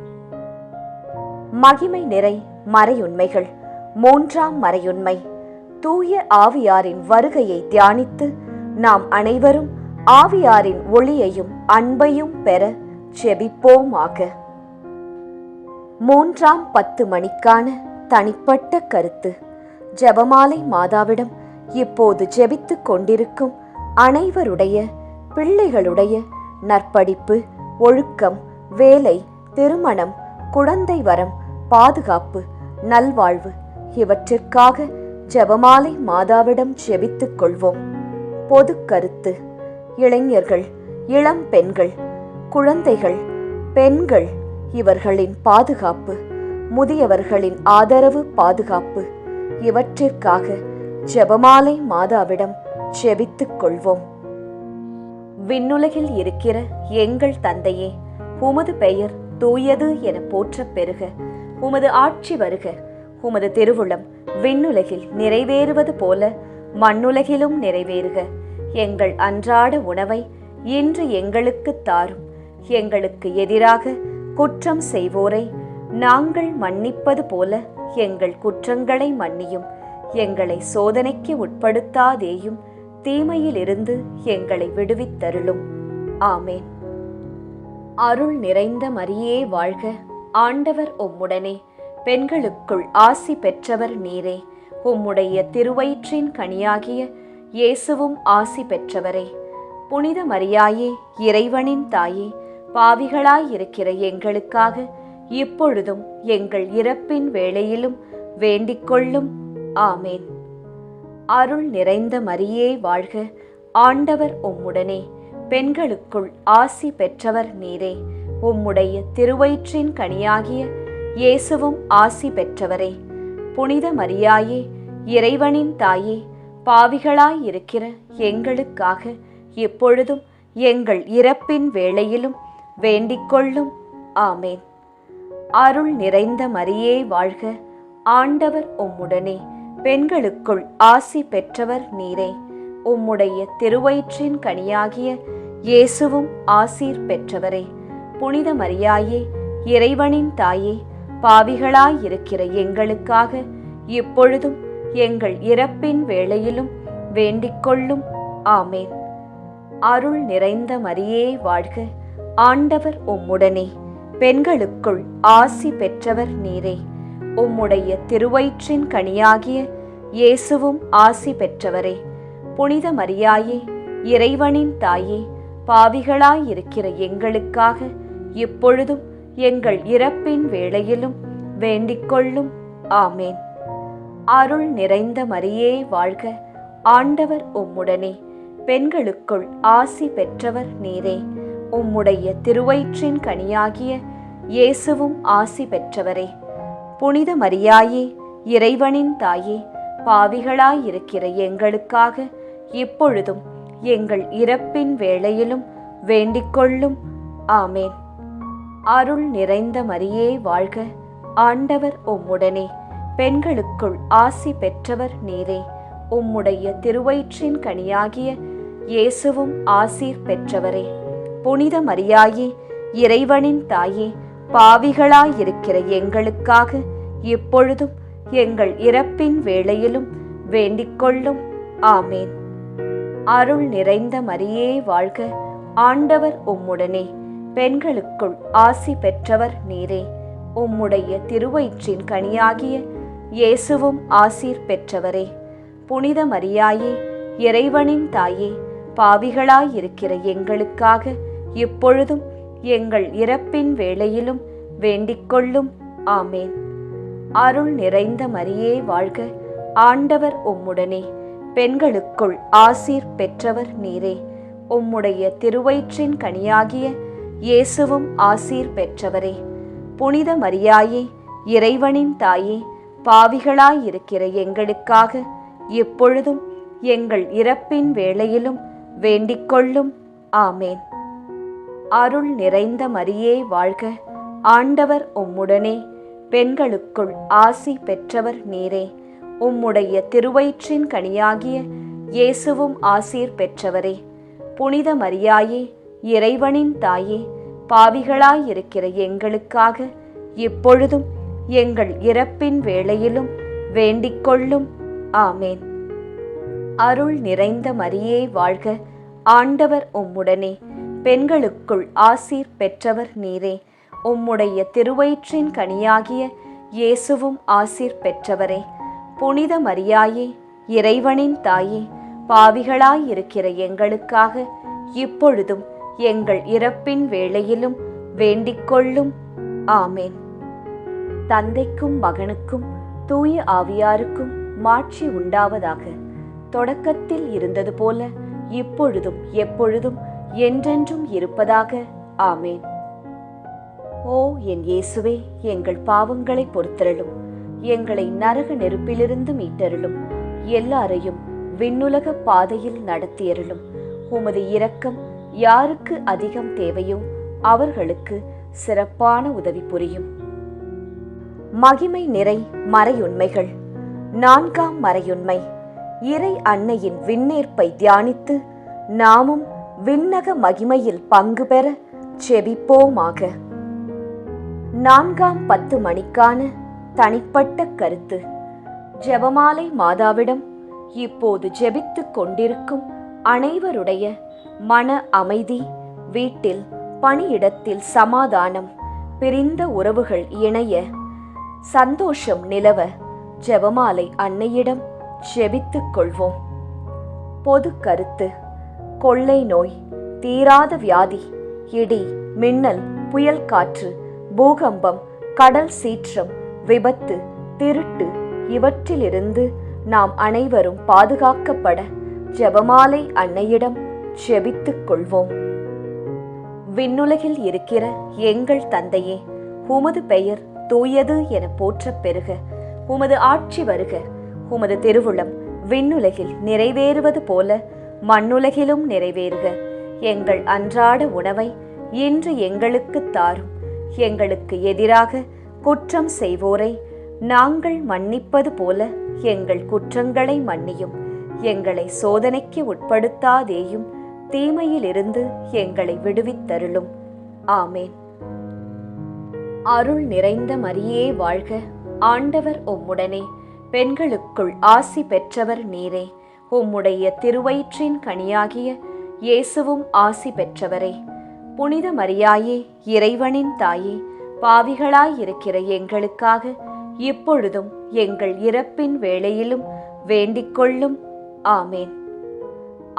மகிமை நிறை மறையுண்மைகள். மூன்றாம் மறையுண்மை, தூய ஆவியாரின் வருகையை தியானித்து நாம் அனைவரும் ஆவியாரின் ஒளியையும் அன்பையும் பெற ஜெபிப்போமாக. 3ஆம் 10 மணிக்கான தனிப்பட்ட கருத்து. ஜெபமாலை மாதாவிடம் இப்போது ஜெபித்துக் கொண்டிருக்கும் அனைவருடைய பிள்ளைகளுடைய நற்படிப்பு, ஒழுக்கம், வேலை, திருமணம், குழந்தை வரம், பாதுகாப்பு, நல்வாழ்வு இவற்றிற்காக ஜெபமாலை மாதாவிடம் ஜெபித்துக் கொள்வோம். பொது கருத்து. இளைஞர்கள், இளம் பெண்கள், குழந்தைகள், பெண்கள் இவர்களின் பாதுகாப்பு, முதியவர்களின் ஆதரவு, பாதுகாப்பு இவற்றிற்காக ஜெபமாலை மாதாவிடம் ஜெபித்துக் கொள்வோம். விண்ணுலகில் இருக்கிற எங்கள் தந்தையே, உமது பெயர் தூயது என போற்றப் பெறுக. உமது ஆட்சி வருக. உமது திருவுளம் விண்ணுலகில் நிறைவேறுவது போல மண்ணுலகிலும் நிறைவேறுக. எங்கள் அன்றாட உணவை இன்று எங்களுக்குத் தாரும். எங்களுக்கு எதிராக குற்றம் செய்வோரை நாங்கள் மன்னிப்பது போல எங்கள் குற்றங்களை மன்னியும். எங்களை சோதனைக்கு உட்படுத்தாதேயும், தீமையிலிருந்து எங்களை விடுவித்தருளும். ஆமேன். அருள் நிறைந்த மரியே வாழ்க. ஆண்டவர் உம்முடனே. பெண்களுக்குள் ஆசி பெற்றவர் நீரே. உம்முடைய திருவயிற்றின் கனியாகிய இயேசுவும் ஆசி பெற்றவரே. புனித மரியாயே, இறைவனின் தாயே, பாவிகளாயிருக்கிற எங்களுக்காக இப்பொழுதும் எங்கள் இறப்பின் வேளையிலும் வேண்டிக்கொள்ளும். ஆமேன். அருள் நிறைந்த மரியே வாழ்க. ஆண்டவர் உம்முடனே. பெண்களுக்குள் ஆசி பெற்றவர் நீரே. உம்முடைய திருவயிற்றின் கனியாகிய இயேசுவும் ஆசி பெற்றவரே. புனித மரியாயே, இறைவனின் தாயே, பாவிகளாயிருக்கிற எங்களுக்காக இப்பொழுதும் எங்கள் இறப்பின் வேளையிலும் வேண்டிக்கொள்ளும். ஆமேன். அருள் நிறைந்த மரியே வாழ்க. ஆண்டவர் உம்முடனே. பெண்களுக்குள் ஆசி பெற்றவர் நீரே. உம்முடைய திருவயிற்றின் கனியாகிய இயேசுவும் ஆசீர் பெற்றவரே. புனித மரியாயே, இறைவனின் தாயே, பாவிகளாயிருக்கிற எங்களுக்காக இப்பொழுதும் எங்கள் இறப்பின் வேளையிலும் வேண்டிக்கொள்ளும். ஆமேன். அருள் நிறைந்த மரியே வாழ்க. ஆண்டவர் உம்முடனே. பெண்களுக்குள் ஆசி பெற்றவர் நீரே. உம்முடைய திருவயிற்றின் கனியாகிய இயேசுவும் ஆசி பெற்றவரே. புனித மரியாயே, இறைவனின் தாயே, பாவிகளாயிருக்கிற எங்களுக்காக இப்பொழுதும் எங்கள் இறப்பின் வேளையிலும் வேண்டிக்கொள்ளும். ஆமேன். அருள் நிறைந்த மரியே வாழ்க. ஆண்டவர் உம்முடனே. பெண்களுக்குள் ஆசி பெற்றவர் நீரே. உம்முடைய திருவயிற்றின் கனியாகிய இயேசுவும் ஆசி பெற்றவரே. புனித மரியாயே, இறைவனின் தாயே, பாவிகளாயிருக்கிற எங்களுக்காக இப்பொழுதும் எங்கள் இறப்பின் வேளையிலும் வேண்டிக்கொள்ளும். ஆமேன். அருள் நிறைந்த மரியே வாழ்க. ஆண்டவர் உம்முடனே. பெண்களுக்குள் ஆசி பெற்றவர் நீரே. உம்முடைய திருவயிற்றின் கனியாகிய இயேசுவும் ஆசீர் பெற்றவரே. புனித மரியாயே, இறைவனின் தாயே, பாவிகளாயிருக்கிற எங்களுக்காக இப்பொழுதும் எங்கள் இறப்பின் வேளையிலும் வேண்டிக்கொள்ளும். ஆமேன். அருள் நிறைந்த மரியே வாழ்க. ஆண்டவர் உம்முடனே. பெண்களுக்குள் ஆசி பெற்றவர் நீரே. உம்முடைய திருவயிற்றின் கனியாகிய இயேசுவும் ஆசீர் பெற்றவரே. புனித மரியாயே, இறைவனின் தாயே, பாவிகளாயிருக்கிற எங்களுக்காக இப்பொழுதும் எங்கள் இறப்பின் வேளையிலும் வேண்டிக்கொள்ளும். ஆமேன். அருள் நிறைந்த மரியே வாழ்க. ஆண்டவர் உம்முடனே. பெண்களுக்குள் ஆசீர் பெற்றவர் நீரே. உம்முடைய திருவயிற்றின் கனியாகிய இயேசுவும் ஆசீர் பெற்றவரே. புனித மரியாயே, இறைவனின் தாயே, பாவிகளாயிருக்கிற எங்களுக்காக இப்பொழுதும் எங்கள் இறப்பின் வேளையிலும் வேண்டிக்கொள்ளும். ஆமேன். அருள் நிறைந்த மரியே வாழ்க. ஆண்டவர் உம்முடனே. பெண்களுக்குள் ஆசி பெற்றவர் நீரே. உம்முடைய திருவயிற்றின் கனியாகிய இயேசுவும் ஆசீர் பெற்றவரே. புனித மரியாயே, இறைவனின் தாயே, பாவிகளாயிருக்கிற எங்களுக்காக இப்பொழுதும் எங்கள் இறப்பின் வேளையிலும் வேண்டிக்கொள்ளும். ஆமேன். அருள் நிறைந்த மரியே வாழ்க. ஆண்டவர் உம்முடனே. பெண்களுக்குள் ஆசீர் பெற்றவர் நீரே. உம்முடைய திருவயிற்றின் கனியாகிய இயேசுவும் ஆசீர் பெற்றவரே. புனித மரியாயே, இறைவனின் தாயே, பாவிகளாயிருக்கிற எங்களுக்காக இப்பொழுதும் எங்கள் இறப்பின் வேளையிலும் வேண்டிக்கொள்ளும். ஆமேன். தந்தைக்கும் மகனுக்கும் தூய ஆவியாருக்கும் மாட்சி உண்டாவதாக. தொடக்கத்தில் இருந்தது போல இப்பொழுதும் எப்பொழுதும் என்றென்றும் இருப்பதாக. ஆமேன். ஓ என் இயேசுவே, எங்கள் பாவங்களை பொறுத்தருளும். எங்களை நரக நெருப்பிலிருந்து மீட்டருளும். எல்லாரையும் விண்ணுலக பாதையில் நடத்தியருளும். உமது இரக்கம் யாருக்கு அதிகம் தேவையோ அவர்களுக்கு சிறப்பான உதவி புரியும். மகிமை நிறை மறையுண்மைகள். 4ஆம் மறையுண்மை. இறை அன்னையின் விண்ணேற்பை தியானித்து நாமும் விண்ணக மகிமையில் பங்கு பெற செபிப்போமாக. 4ஆம் 10 மணிக்கான தனிப்பட்ட கருத்து. ஜெபமாலை மாதாவிடம் இப்போது ஜெபித்துக் கொண்டிருக்கும் அனைவருடைய மன அமைதி, வீட்டில் பணியிடத்தில் சமாதானம், பிரிந்த உறவுகள் இணைய சந்தோஷம் நிலவ ஜெபமாலை அன்னையிடம் ஜெபித்துக் கொள்வோம். பொது கருத்து. கொள்ளை நோய், தீராத வியாதி, இடி, மின்னல், புயல் காற்று, பூகம்பம், கடல் சீற்றம், விபத்து, திருட்டு இவற்றிலிருந்து நாம் அனைவரும் பாதுகாக்கப்பட ஜெபமாலை அன்னையிடம் ஜெபித்துக் கொள்வோம். விண்ணுலகில் இருக்கிற எங்கள் தந்தையே, உமது பெயர் தூயது என போற்றப் பெறுக. உமது ஆட்சி வருக. உமது திருவுளம் விண்ணுலகில் நிறைவேறுவது போல மண்ணுலகிலும் நிறைவேறுக. எங்கள் அன்றாட உணவை இன்று எங்களுக்கு தாரும். எங்களுக்கு எதிராக குற்றம் செய்வோரை நாங்கள் மன்னிப்பது போல எங்கள் குற்றங்களை மன்னியும். எங்களை சோதனைக்கு உட்படுத்தாதேயும், தீமையிலிருந்து எங்களை விடுவித்தருளும். ஆமேன். அருள் நிறைந்த மரியே வாழ்க. ஆண்டவர் உம்முடனே. பெண்களுக்குள் ஆசி பெற்றவர் நீரே. உம்முடைய திருவயிற்றின் கனியாகிய இயேசுவும் ஆசி பெற்றவரே. புனித மரியாயே, இறைவனின் தாயே, பாவிகளாயிருக்கிற எங்களுக்காக இப்பொழுதும் எங்கள் இறப்பின் வேளையிலும் வேண்டிக்கொள்ளும். ஆமேன்.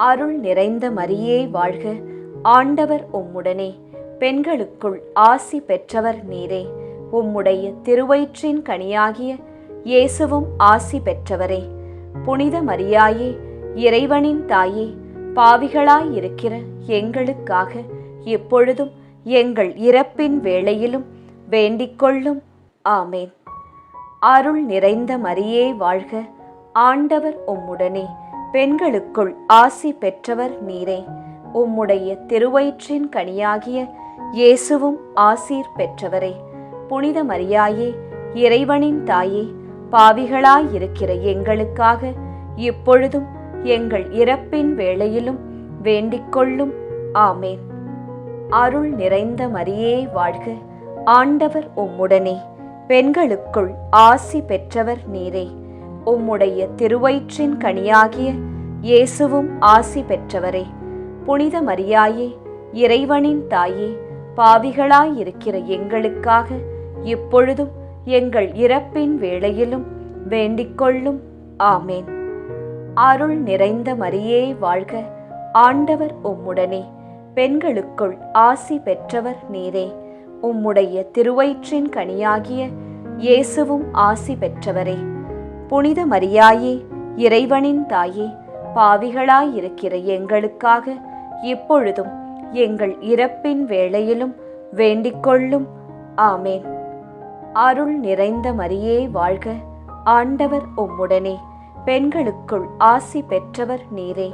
அருள் நிறைந்த மரியே வாழ்க. ஆண்டவர் உம்முடனே. பெண்களுக்குள் ஆசி பெற்றவர் நீரே. உம்முடைய திருவயிற்றின் கனியாகிய இயேசுவும் ஆசி பெற்றவரே. புனித மரியாயே, இறைவனின் தாயே, பாவிகளாயிருக்கிற எங்களுக்காக இப்பொழுதும் எங்கள் இறப்பின் வேளையிலும் வேண்டிக்கொள்ளும். ஆமேன். அருள் நிறைந்த மரியே வாழ்க. ஆண்டவர் உம்முடனே. பெண்களுக்குள் ஆசி பெற்றவர் நீரே. உம்முடைய திருவயிற்றின் கனியாகிய இயேசுவும் ஆசீர் பெற்றவரே. புனித மரியாயே, இறைவனின் தாயே, பாவிகளாயிருக்கிற எங்களுக்காக இப்பொழுதும் எங்கள் இறப்பின் வேளையிலும் வேண்டிக்கொள்ளும். ஆமேன். அருள் நிறைந்த மரியே வாழ்க. ஆண்டவர் உம்முடனே. பெண்களுக்குள் ஆசி பெற்றவர் நீரே. உம்முடைய திருவயிற்றின் கனியாகிய இயேசுவும் ஆசி பெற்றவரே. புனித மரியாயே, இறைவனின் தாயே, பாவிகளாயிருக்கிற எங்களுக்காக இப்பொழுதும் எங்கள் இறப்பின் வேளையிலும் வேண்டிக்கொள்ளும். ஆமேன். அருள் நிறைந்த மரியே வாழ்க. ஆண்டவர் உம்முடனே. பெண்களுக்குள் ஆசி பெற்றவர் நீரே. உம்முடைய திருவயிற்றின் கனியாகிய இயேசுவும் ஆசி பெற்றவரே. புனித மரியாயே, இறைவனின் தாயே, பாவிகளாயிருக்கிற எங்களுக்காக இப்பொழுதும் எங்கள் இறப்பின் வேளையிலும் வேண்டிக்கொள்ளும். ஆமேன். அருள் நிறைந்த மரியே வாழ்க. ஆண்டவர் உம்முடனே. பெண்களுக்குள் ஆசி பெற்றவர் நீரே.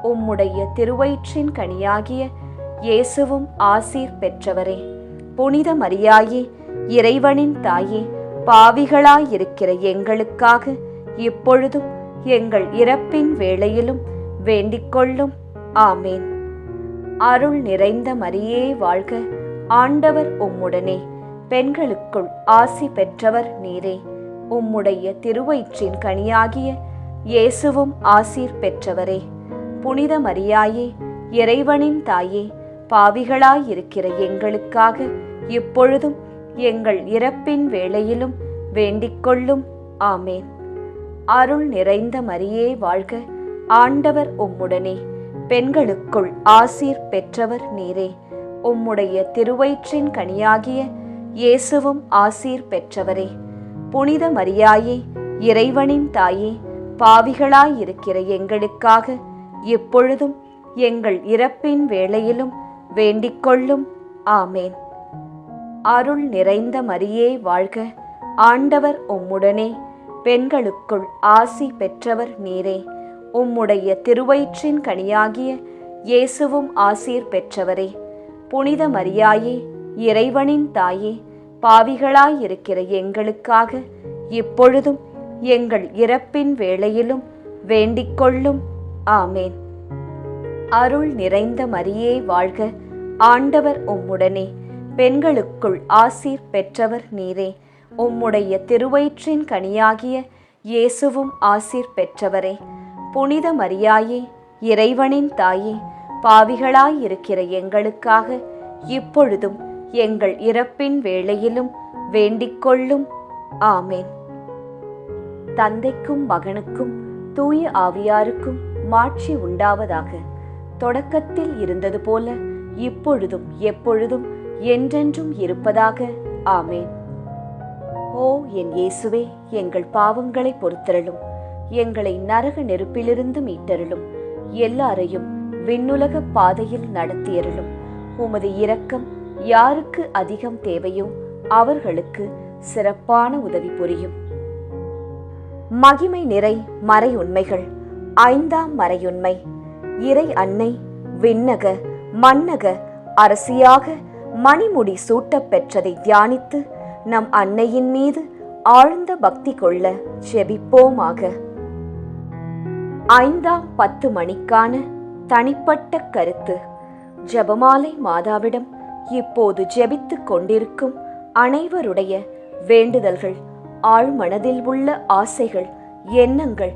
உம்முடைய திருவயிற்றின் கனியாகிய இயேசுவும் ஆசீர் பெற்றவரே. புனித மரியாயே, இறைவனின் தாயே, பாவிகளாயிருக்கிற எங்களுக்காக இப்பொழுதும் எங்கள் இறப்பின் வேளையிலும் வேண்டிக்கொள்ளும். ஆமேன். அருள் நிறைந்த மரியே வாழ்க. ஆண்டவர் உம்முடனே. பெண்களுக்குள் ஆசி பெற்றவர் நீரே. உம்முடைய திருவயிற்றின் கனியாகிய இயேசுவும் ஆசீர் பெற்றவரே. புனித மரியாயே, இறைவனின் தாயே, பாவிகளாயிருக்கிற எங்களுக்காக இப்பொழுதும் எங்கள் இறப்பின் வேளையிலும் வேண்டிக்கொள்ளும். ஆமேன். அருள் நிறைந்த மரியே வாழ்க. ஆண்டவர் உம்முடனே. பெண்களுக்குள் ஆசீர் பெற்றவர் நீரே. உம்முடைய திருவயிற்றின் கனியாகிய இயேசுவும் ஆசீர் பெற்றவரே. புனித மரியாயே, இறைவனின் தாயே, பாவிகளாயிருக்கிற எங்களுக்காக இப்பொழுதும் எங்கள் இறப்பின் வேளையிலும் வேண்டிக்கொள்ளும். ஆமேன். அருள் நிறைந்த மரியே வாழ்க. ஆண்டவர் உம்முடனே. பெண்களுக்குள் ஆசி பெற்றவர் நீரே. உம்முடைய திருவயிற்றின் கனியாகிய இயேசுவும் ஆசீர் பெற்றவரே. புனித மரியாயே, இறைவனின் தாயே, பாவிகளாயிருக்கிற எங்களுக்காக இப்பொழுதும் எங்கள் இறப்பின் வேளையிலும் வேண்டிக்கொள்ளும். ஆமேன். அருள் நிறைந்த மரியே வாழ்க, ஆண்டவர் உம்முடனே, பெண்களுக்குள் ஆசீர் பெற்றவர் நீரே. உம்முடைய திருவயிற்றின் கனியாகிய இயேசுவும் ஆசீர் பெற்றவரே. புனித மரியாயே, இறைவனின் தாயே, பாவிகளாயிருக்கிற எங்களுக்காக இப்பொழுதும் எங்கள் இறப்பின் வேளையிலும் வேண்டிக்கொள்ளும். ஆமேன். தந்தைக்கும் மகனுக்கும் தூய ஆவியாருக்கும் மாட்சி உண்டாவதாக. தொடக்கத்தில் இருந்தது போல இப்பொழுதும் எப்பொழுதும் என்றென்றும் இருப்பதாக. ஆமேன். ஓ என் இயேசுவே, எங்கள் பாவங்களை பொறுத்தருளும், எங்களை நரக நெருப்பிலிருந்து மீட்டருளும், எல்லாரையும் விண்ணுலக பாதையில் நடத்தியருளும். உமது இரக்கம் யாருக்கு அதிகம் தேவையோ அவர்களுக்கு சிறப்பான உதவி புரியும். மகிமை நிறை மறை உண்மைகள். 5ஆம் மறையுண்மை. இறை அன்னை விண்ணக மன்னக அரசியாக மணிமுடி சூட்டப் பெற்றதை தியானித்து நம் அன்னையின் மீது ஆழ்ந்த பக்தி கொள்ள ஜெபிப்போமாக. 5ஆம் 10 மணிக்கான தனிப்பட்ட கருத்து. ஜெபமாலை மாதாவிடம் இப்போது ஜெபித்துக் கொண்டிருக்கும் அனைவருடைய வேண்டுதல்கள், ஆழ்மனதில் உள்ள ஆசைகள், எண்ணங்கள்,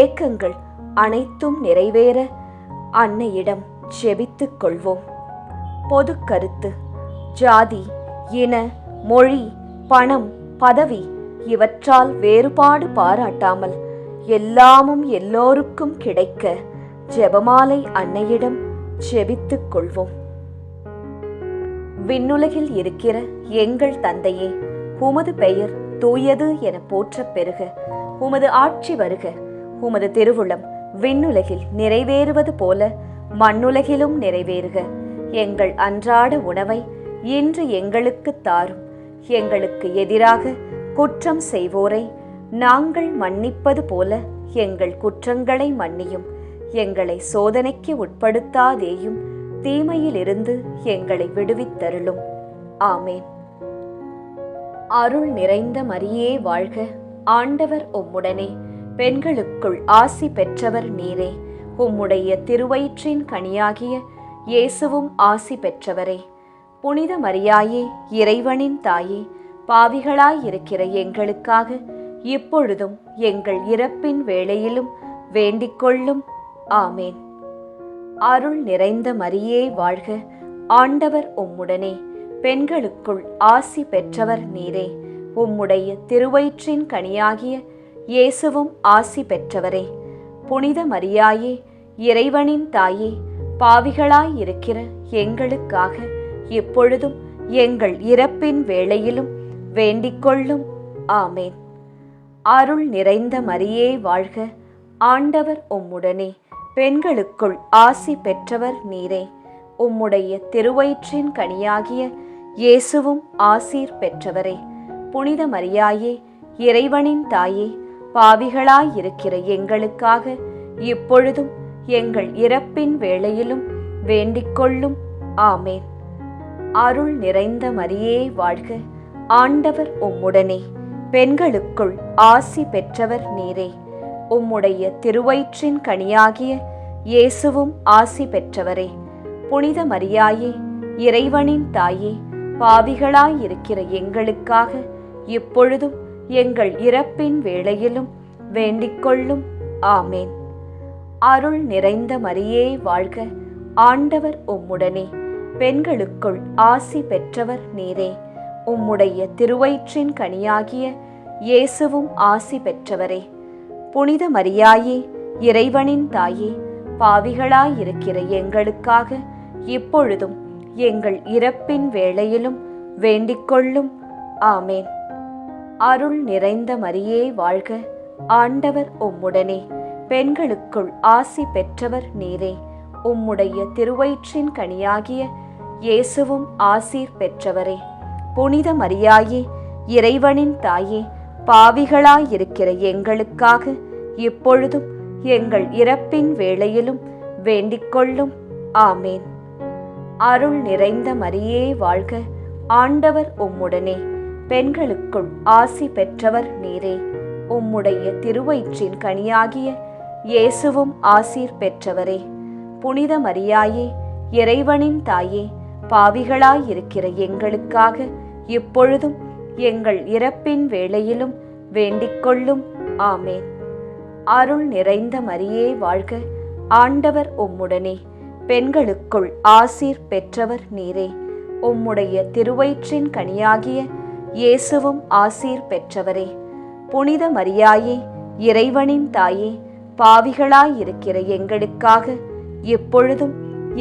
ஏக்கங்கள் அனைத்தும் நிறைவேற அன்னையிடம் ஜெபித்துக் கொள்வோம். பொது கருத்து. ஜாதி, இன, மொழி, பணம், பதவி இவற்றால் வேறுபாடு பாராட்டாமல் எல்லாமும் எல்லோருக்கும் கிடைக்க ஜெபமாலை அன்னையிடம் ஜெபித்துக் கொள்வோம். விண்ணுலகில் இருக்கிற எங்கள் தந்தையே, உமது பெயர் தூயது என போற்றப் பெறுக. உமது ஆட்சி வருக. உமது திருவுளம் விண்ணுலகில் நிறைவேறுவது போல மண்ணுலகிலும் நிறைவேறுக. எங்கள் அன்றாட உணவை இன்று எங்களுக்கு தாரும். எங்களுக்கு எதிராக குற்றம் செய்வோரை நாங்கள் மன்னிப்பது போல எங்கள் குற்றங்களை மன்னியும். எங்களை சோதனைக்கு உட்படுத்தாதேயும், தீமையிலிருந்து எங்களை விடுவித்தருளும். ஆமேன். அருள் நிறைந்த மரியே வாழ்க, ஆண்டவர் உம்முடனே, பெண்களுக்குள் ஆசி பெற்றவர் நீரே. உம்முடைய திருவயிற்றின் கனியாகிய இயேசுவும் ஆசி பெற்றவரே. புனித மரியாயே, இறைவனின் தாயே, பாவிகளாயிருக்கிற எங்களுக்காக இப்பொழுதும் எங்கள் இறப்பின் வேளையிலும் வேண்டிக்கொள்ளும். ஆமேன். அருள் நிறைந்த மரியே வாழ்க, ஆண்டவர் உம்முடனே, பெண்களுக்குள் ஆசி பெற்றவர் நீரே. உம்முடைய திருவயிற்றின் கனியாகிய இயேசுவும் ஆசி பெற்றவரே. புனித மரியாயே, இறைவனின் தாயே, பாவிகளாயிருக்கிற எங்களுக்காக இப்பொழுதும் எங்கள் இறப்பின் வேளையிலும் வேண்டிக்கொள்ளும். ஆமேன். அருள் நிறைந்த மரியே வாழ்க, ஆண்டவர் உம்முடனே, பெண்களுக்குள் ஆசி பெற்றவர் நீரே. உம்முடைய திருவயிற்றின் கனியாகிய இயேசுவும் ஆசீர் பெற்றவரே. புனித மரியாயே, இறைவனின் தாயே, பாவிகளாயிருக்கிற எங்களுக்காக இப்பொழுதும் எங்கள் இறப்பின் வேளையிலும் வேண்டிக்கொள்ளும். ஆமேன். அருள் நிறைந்த மரியே வாழ்க, ஆண்டவர் உம்முடனே, பெண்களுக்குள் ஆசி பெற்றவர் நீரே. உம்முடைய திருவயிற்றின் கனியாகிய இயேசுவும் ஆசி பெற்றவரே. புனித மரியாயே, இறைவனின் தாயே, பாவிகளாயிருக்கிற எங்களுக்காக இப்பொழுதும் எங்கள் இறப்பின் வேளையிலும் வேண்டிக்கொள்ளும். ஆமேன். அருள் நிறைந்த மரியே வாழ்க, ஆண்டவர் உம்முடனே, பெண்களுக்குள் ஆசி பெற்றவர் நீரே. உம்முடைய திருவயிற்றின் கனியாகிய இயேசுவும் ஆசி பெற்றவரே. புனித மரியாயே, இறைவனின் தாயே, பாவிகளாயிருக்கிற எங்களுக்காக இப்பொழுதும் எங்கள் இறப்பின் வேளையிலும் வேண்டிக்கொள்ளும். ஆமேன். அருள் நிறைந்த மரியே வாழ்க, ஆண்டவர் உம்முடனே, பெண்களுக்குள் ஆசி பெற்றவர் நீரே. உம்முடைய திருவயிற்றின் கனியாகிய இயேசுவும் ஆசீர் பெற்றவரே. புனித மரியாயே, இறைவனின் தாயே, பாவிகளாயிருக்கிற எங்களுக்காக இப்பொழுதும் எங்கள் இறப்பின் வேளையிலும் வேண்டிக்கொள்ளும். ஆமேன். அருள் நிறைந்த மரியே வாழ்க, ஆண்டவர் உம்முடனே, பெண்களுக்குள் ஆசி பெற்றவர் நீரே. உம்முடைய திருவயிற்றின் கனியாகிய இயேசுவும் ஆசீர் பெற்றவரே. புனித மரியாயே, இறைவனின் தாயே, பாவிகளாயிருக்கிற எங்களுக்காக இப்பொழுதும் எங்கள் இறப்பின் வேளையிலும் வேண்டிக்கொள்ளும். ஆமேன். அருள் நிறைந்த மரியே வாழ்க, ஆண்டவர் உம்முடனே, பெண்களுக்குள் ஆசீர் பெற்றவர் நீரே. உம்முடைய திருவயிற்றின் கனியாகிய இயேசுவும் ஆசீர் பெற்றவரே. புனித மரியாயே, இறைவனின் தாயே, பாவிகளாயிருக்கிற எங்களுக்காக இப்பொழுதும்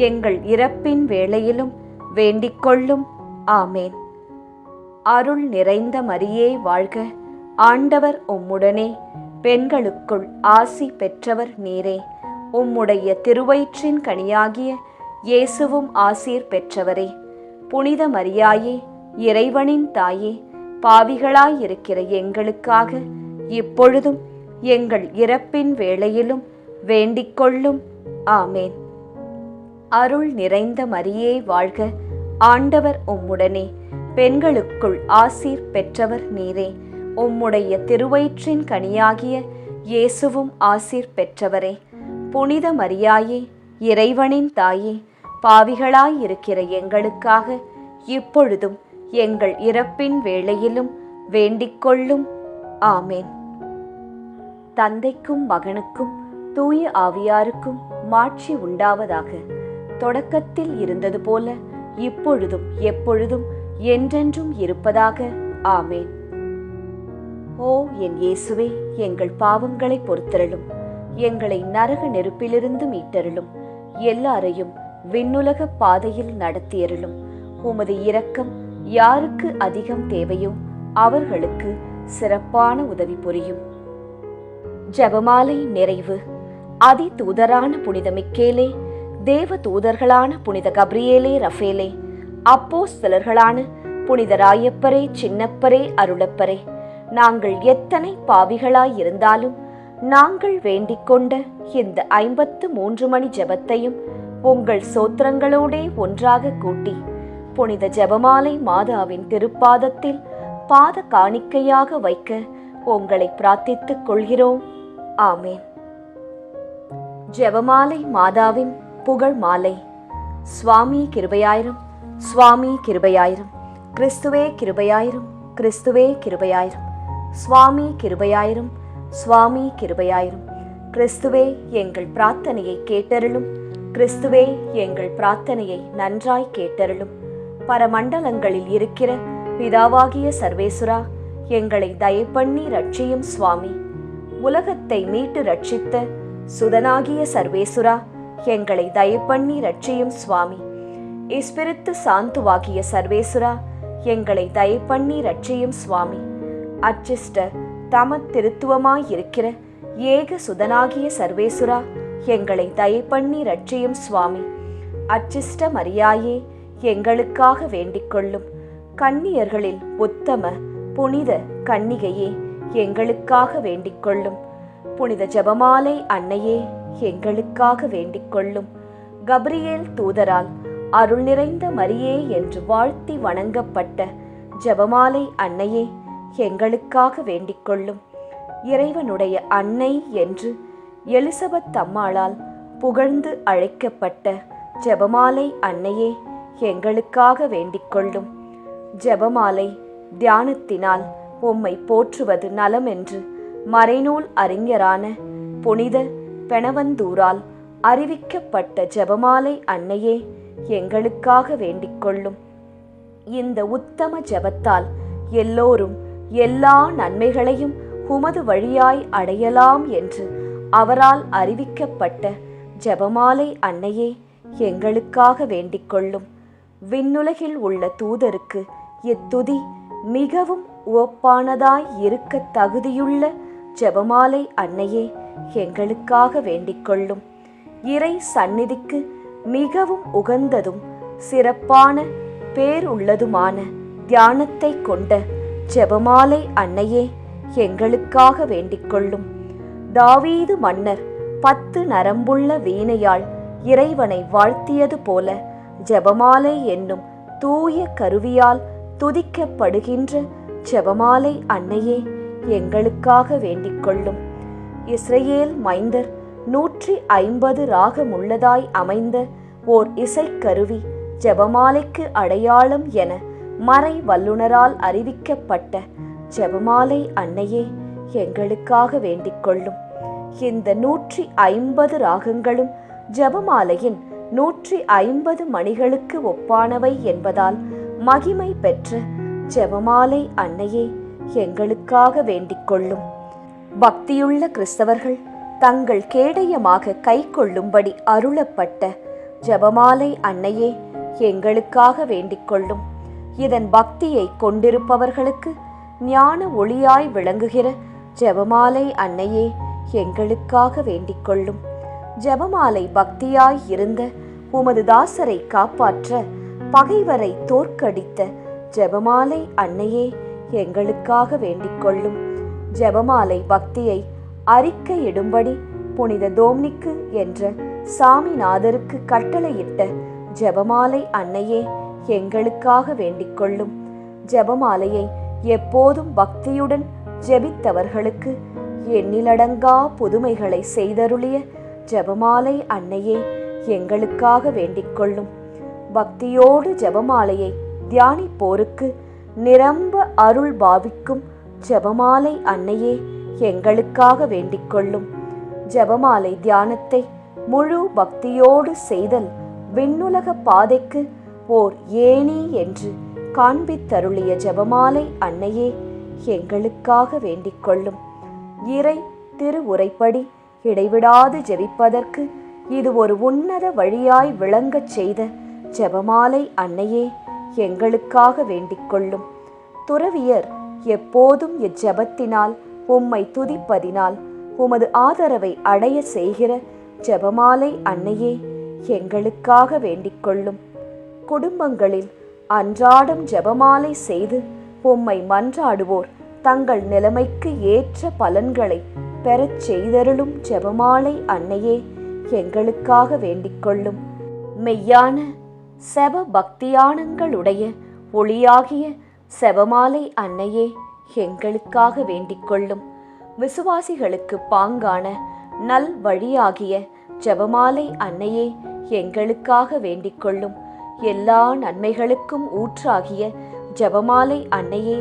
எங்கள் இறப்பின் வேளையிலும் வேண்டிக்கொள்ளும். ஆமேன். அருள் நிறைந்த மரியே வாழ்க, ஆண்டவர் உம்முடனே, பெண்களுக்குள் ஆசி பெற்றவர் நீரே. உம்முடைய திருவயிற்றின் கனியாகிய இயேசுவும் ஆசீர் பெற்றவரே. புனித மரியாயே, இறைவனின் தாயே, பாவிகளாயிருக்கிற எங்களுக்காக இப்பொழுதும் எங்கள் இறப்பின் வேளையிலும் வேண்டிக்கொள்ளும். ஆமேன். அருள் நிறைந்த மரியே வாழ்க, ஆண்டவர் உம்முடனே, பெண்களுக்குள் ஆசீர் பெற்றவர் நீரே. உம்முடைய திருவயிற்றின் கனியாகிய இயேசுவும் ஆசீர் பெற்றவரே. புனித மரியாயே, இறைவனின் தாயே, பாவிகளாயிருக்கிற எங்களுக்காக இப்பொழுதும் எங்கள் இறப்பின் வேளையிலும் வேண்டிக்கொள்ளும். ஆமேன். தந்தைக்கும் மகனுக்கும் தூய ஆவியாருக்கும் மாட்சி உண்டாவதாக. தொடக்கத்தில் இருந்தது போல இப்பொழுதும் எப்பொழுதும் என்றென்றும் இருப்பதாக. ஆமேன். ஓ என் இயேசுவே, எங்கள் பாவங்களை பொறுத்தருளும், எங்களை நரக நெருப்பிலிருந்து மீட்டருளும், எல்லாரையும் விண்ணுலக பாதையில் நடத்தியருளும். உமது இரக்கம் யாருக்கு அதிகம் தேவையோ அவர்களுக்கு சிறப்பான உதவி புரியும். ஜெபமாலை நிறைவு. அதி தூதரான புனித மிக்கேலே, தேவ தூதர்களான புனித கப்ரியேலே ரஃபேலே, அப்போஸ்தலர்களான புனித ராயப்பரே, சின்னப்பரே, அருளப்பரே, நாங்கள் எத்தனை பாவிகளாயிருந்தாலும் நாங்கள் வேண்டிக் கொண்ட இந்த 53 மணி ஜெபத்தையும் உங்கள் சோத்திரங்களோடே ஒன்றாக கூட்டி புனித ஜெபமாலை மாதாவின் திருப்பாதத்தில் பாத காணிக்கையாக வைக்க உங்களை பிரார்த்தித்துக் கொள்கிறோம். ஆமேன். ஜெபமாலை மாதாவின் புகழ் மாலை. சுவாமி கிருபையாயிரும், சுவாமி கிருபையாயிரும், கிறிஸ்துவே கிருபையாயிரும், கிறிஸ்துவே கிருபையாயிரும், சுவாமி கிருபையாயிரும், சுவாமி கிருபையாயிரும். கிறிஸ்துவே எங்கள் பிரார்த்தனையை கேட்டருளும், கிறிஸ்துவே எங்கள் பிரார்த்தனையை நன்றாய் கேட்டருளும். பரமண்டலங்களில் இருக்கிற பிதாவாகிய சர்வேசுரா, எங்களை தயப்பண்ணி ரட்சியும் சுவாமி. உலகத்தை மீட்டு ரட்சித்த சுதனாகிய சர்வேசுரா, எங்களை தயப்பண்ணி ரட்சியும் சுவாமி. இஸ்பிரித்து சாந்துவாகிய சர்வேசுரா, எங்களை தயப்பண்ணி ரட்சியும் சுவாமி. அச்சிஷ்ட தம திருத்துவமாயிருக்கிற ஏக சுதனாகிய சர்வேசுரா, எங்களை தயப்பண்ணி ரட்சியும் சுவாமி. அச்சிஷ்ட மரியாயே, எங்களுக்காக வேண்டிக்கொள்ளும். கன்னியர்களில் உத்தம புனித கன்னிகையே, எங்களுக்காக வேண்டிக்கொள்ளும். புனித ஜெபமாலை அன்னையே, எங்களுக்காக வேண்டிக்கொள்ளும். கப்ரியேல் தூதரால் அருள் நிறைந்த மரியே என்று வாழ்த்தி வணங்கப்பட்ட ஜெபமாலை அன்னையே, எங்களுக்காக வேண்டிக்கொள்ளும். இறைவனுடைய அன்னை என்று எலிசபெத் அம்மாளால் புகழ்ந்து அழைக்கப்பட்ட ஜெபமாலை அன்னையே, எங்களுக்காக வேண்டிக்கொள்ளும். ஜெபமாலை தியானத்தினால் உம்மை போற்றுவது நலம் என்று மறைநூல் அறிஞரான புனித பெனவந்தூரால் அறிவிக்கப்பட்ட ஜெபமாலை அன்னையே, எங்களுக்காக வேண்டிக்கொள்ளும். இந்த உத்தம ஜெபத்தால் எல்லோரும் எல்லா நன்மைகளையும் உமது வழியாய் அடையலாம் என்று அவரால் அறிவிக்கப்பட்ட ஜெபமாலை அன்னையே, எங்களுக்காக வேண்டிக்கொள்ளும். விண்ணுலகில் உள்ள தூதருக்கு இத்துதி மிகவும் உவப்பானதாய் இருக்க தகுதியுள்ள ஜெபமாலை அன்னையே, எங்களுக்காக வேண்டிக்கொள்ளும். இறை சந்நிதிக்கு மிகவும் உகந்ததும் சிறப்பான பேருள்ளதுமான தியானத்தை கொண்ட ஜெபமாலை அன்னையே, எங்களுக்காக வேண்டிக்கொள்ளும். தாவீது மன்னர் 10 நரம்புள்ள வீணையால் இறைவனை வாழ்த்தியது போல ஜெபமாலை என்னும் தூய கருவியால் துதிக்கப்படுகின்ற ஜெபமாலை அன்னையே எங்களுக்காக வேண்டிக் கொள்ளும். இஸ்ரவேல் மைந்தர் 150 ராகமுள்ளதாய் அமைந்த ஓர் இசைக்கருவி ஜெபமாலைக்கு அடையாளம் என மறை வல்லுனரால் அறிவிக்கப்பட்ட ஜெபமாலை அன்னையே எங்களுக்காக வேண்டிக் கொள்ளும். இந்த 150 ராகங்களும் ஜெபமாலையின் 150 மணிகளுக்கு ஒப்பானவை என்பதால் மகிமை பெற்ற ஜெபமாலை அன்னையே எங்களுக்காக வேண்டிக் கொள்ளும். பக்தியுள்ள கிறிஸ்தவர்கள் தங்கள் கேடயமாக கை கொள்ளும்படி அருளப்பட்ட ஜெபமாலை அன்னையே எங்களுக்காக வேண்டிக் கொள்ளும். இதன் பக்தியை கொண்டிருப்பவர்களுக்கு ஞான ஒளியாய் விளங்குகிற ஜெபமாலை அன்னையே எங்களுக்காக வேண்டிக் கொள்ளும். ஜெபமாலை பக்தியாய் இருந்த உமது தாசரை காப்பாற்ற பகைவரை தோற்கடித்த ஜெபமாலை அன்னையே எங்களுக்காக வேண்டிக் கொள்ளும். ஜெபமாலை பக்தியை அறிக்கையிடும்படி புனித தோம்னிக்கு என்ற சாமிநாதருக்கு கட்டளையிட்ட ஜெபமாலை அன்னையே எங்களுக்காக வேண்டிக் கொள்ளும். ஜெபமாலையை எப்போதும் பக்தியுடன் ஜெபித்தவர்களுக்கு எண்ணிலடங்கா புதுமைகளை செய்தருளிய ஜெபமாலை அன்னையே எங்களுக்காக வேண்டிக் கொள்ளும். பக்தியோடு ஜெபமாலையை தியானிப்போருக்கு நிரம்ப அருள் பாவிக்கும் ஜெபமாலை அன்னையே எங்களுக்காக வேண்டிக் கொள்ளும். ஜெபமாலை தியானத்தை முழு பக்தியோடு செய்தல் விண்ணுலக பாதைக்கு ஓர் ஏணி என்று காண்பித்தருளிய ஜெபமாலை அன்னையே எங்களுக்காக வேண்டிக் கொள்ளும். இறை திருவுரைப்படி இடைவிடாது ஜெபிப்பதற்கு இது ஒரு உன்னத வழியாய் விளங்கச் செய்த ஜெபமாலை அன்னையே எங்களுக்காக வேண்டிக் கொள்ளும். துறவியர் எப்போதும் இஜெபத்தினால் உம்மை துதிப்பதினால் உமது ஆதரவை அடைய செய்கிற ஜெபமாலை அன்னையே எங்களுக்காக வேண்டிக் கொள்ளும். குடும்பங்களில் அன்றாடம் ஜெபமாலை செய்து உம்மை மன்றாடுவோர் தங்கள் நிலைமைக்கு ஏற்ற பலன்களை பெறச் செய்தருளும் ஜெபமாலை அன்னையே எங்களுக்காக வேண்டிக் கொள்ளும். மெய்யான செப பக்தியானங்களுடைய ஒளியாகிய செபமாலை அன்னையே எங்களுக்காக வேண்டிக் கொள்ளும். விசுவாசிகளுக்கு பாங்கான நல் வழியாகிய ஜெபமாலை அன்னையே எங்களுக்காக வேண்டிக் கொள்ளும். எல்லா நன்மைகளுக்கும் ஊற்றாகிய ஜெபமாலை அன்னையே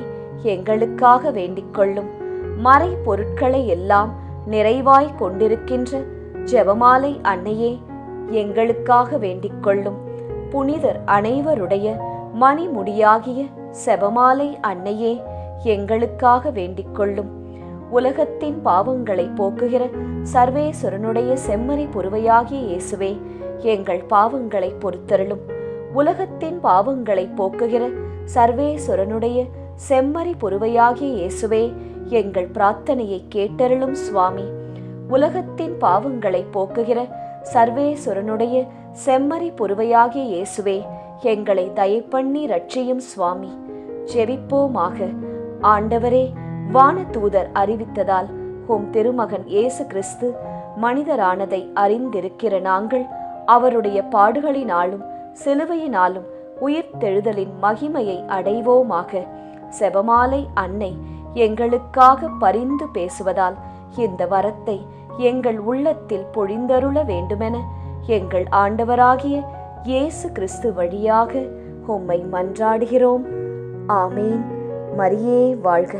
எங்களுக்காக வேண்டிக் கொள்ளும். மறை பொருட்களை எல்லாம் நிறைவாய் கொண்டிருக்கின்ற ஜெபமாலை அன்னையே எங்களுக்காக வேண்டிக் கொள்ளும். புனிதர் அனைவருடைய மணிமுடியாகிய செபமாலை அன்னையே எங்களுக்காக வேண்டிக் கொள்ளும். உலகத்தின் பாவங்களை போக்குகிற சர்வேஸ்வரனுடைய செம்மறி புருவையாகிய இயேசுவே எங்கள் பாவங்களை பொறுத்தருளும். உலகத்தின் பாவங்களை போக்குகிற சர்வேஸ்வரனுடைய செம்மறி புருவையாகிய இயேசுவே எங்கள் பிரார்த்தனையை கேட்டருளும் சுவாமி. உலகத்தின் பாவங்களை போக்குகிற சர்வேஸ்வரனுடைய செம்மறி புருவையாகிய இயேசுவே எங்களை தயப்பண்ணி ரட்சியும் சுவாமி. ஜெபிப்போமாக. ஆண்டவரே, வானதூதர் அறிவித்ததால் உம் திருமகன் இயேசு கிறிஸ்து மனிதரானதை அறிந்திருக்கிற நாங்கள் அவருடைய பாடுகளினாலும் சிலுவையினாலும் உயிர்த்தெழுதலின் மகிமையை அடைவோமாக. செபமாலை அன்னை எங்களுக்காக பரிந்து பேசுவதால் இந்த வரத்தை எங்கள் உள்ளத்தில் பொழிந்தருள வேண்டுமென எங்கள் ஆண்டவராகிய இயேசு கிறிஸ்து வழியாக உம்மை மன்றாடுகிறோம். ஆமேன். மரியே வாழ்க.